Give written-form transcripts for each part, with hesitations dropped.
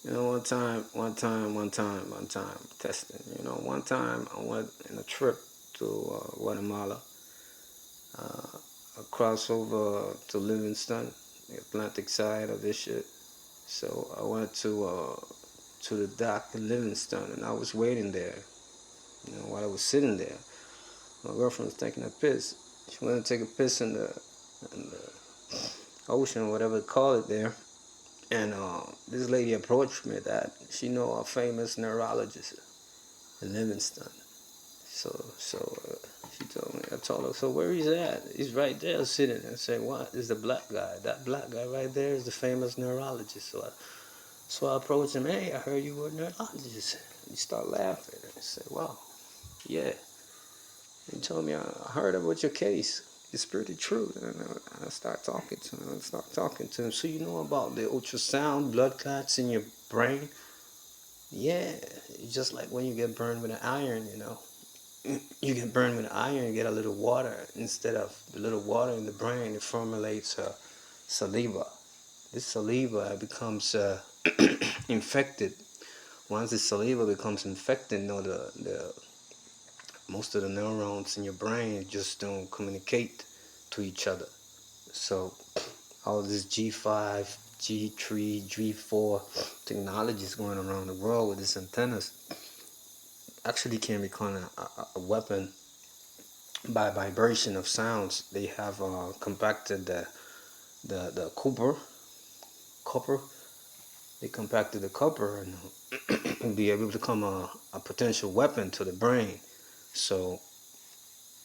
one time, testing. One time I went in a trip to Guatemala, uh, across over to Livingston, the Atlantic side of this shit. So I went to the dock in Livingston, and I was waiting there. While I was sitting there, my girlfriend was taking a piss. She wanted to take a piss in the ocean, whatever they call it there. And this lady approached me that she know a famous neurologist in Livingston. So she told me. I told her, so where he's at? He's right there sitting. I said, what? Is the black guy? That black guy right there is the famous neurologist. So I approached him. Hey, I heard you were a neurologist. He started laughing. I said, wow, yeah. He told me, I heard about your case. It's pretty true. And I start talking to him. So you know about the ultrasound blood clots in your brain? Yeah, it's just like when you get burned with an iron. You get burned with an iron, you get a little water. Instead of the little water in the brain, it formulates saliva. This saliva becomes infected. Once the saliva becomes infected, the most of the neurons in your brain just don't communicate to each other. So all this G5, G3, G4 technology is going around the world with these antennas. Actually, can become a weapon by vibration of sounds. They have compacted the copper. They compacted the copper and be able to become a potential weapon to the brain. So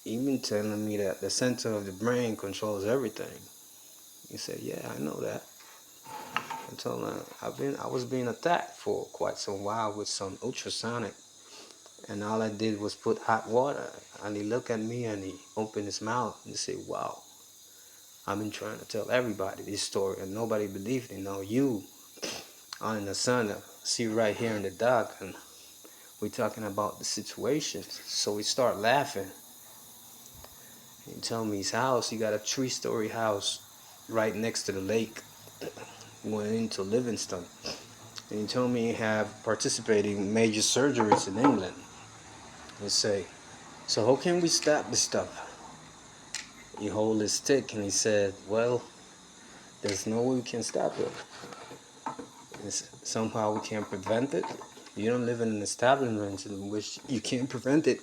even telling me that the center of the brain controls everything. He said, yeah, I know that. I told him I was being attacked for quite some while with some ultrasonic, and all I did was put hot water. And he looked at me and he opened his mouth and said, wow, I've been trying to tell everybody this story and nobody believed it. Now you are in the sun, see right here in the dock, and we're talking about the situation. So we start laughing. He told me his house, he got a 3-story house right next to the lake, went into Livingston. And he told me he have participating in major surgeries in England. He say, so how can we stop this stuff? He hold his stick and he said, well, there's no way we can stop it. Somehow we can prevent it. You don't live in an establishment in which you can't prevent it.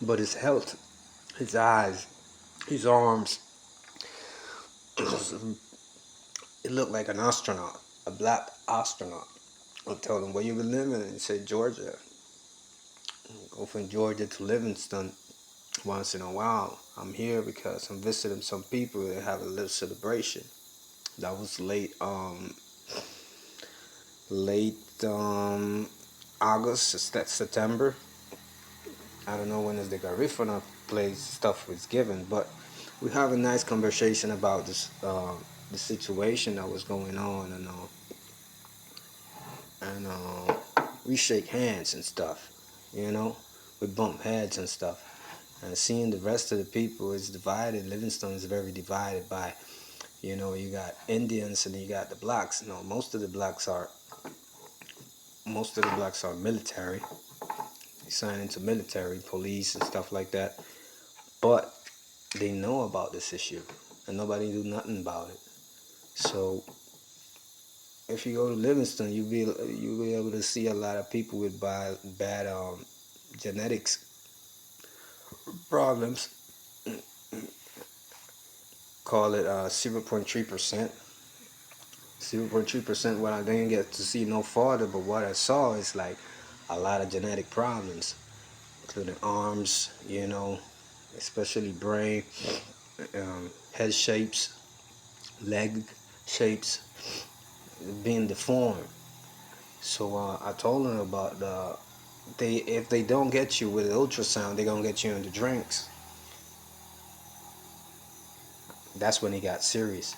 But his health, his eyes, his arms, it looked like an astronaut, a black astronaut. I told him, where you been living? And he said, Georgia. Go from Georgia to Livingston once in a while. I'm here because I'm visiting some people that have a little celebration. That was late August, September. I don't know when is the Garifuna place stuff was given, but we have a nice conversation about this the situation that was going on, and we shake hands and stuff, we bump heads and stuff, and seeing the rest of the people is divided. Livingston is very divided by, you got Indians and you got the blacks. No, most of the blacks are military. They sign into military, police, and stuff like that. But they know about this issue, and nobody do nothing about it. So if you go to Livingston, you'll be able to see a lot of people with bad genetics problems. Call it 0.3%. 0.3%. What I didn't get to see no farther, but what I saw is like a lot of genetic problems, including arms, especially brain, head shapes, leg shapes being deformed. So I told them about if they don't get you with the ultrasound, they're gonna get you in the drinks. That's when it got serious.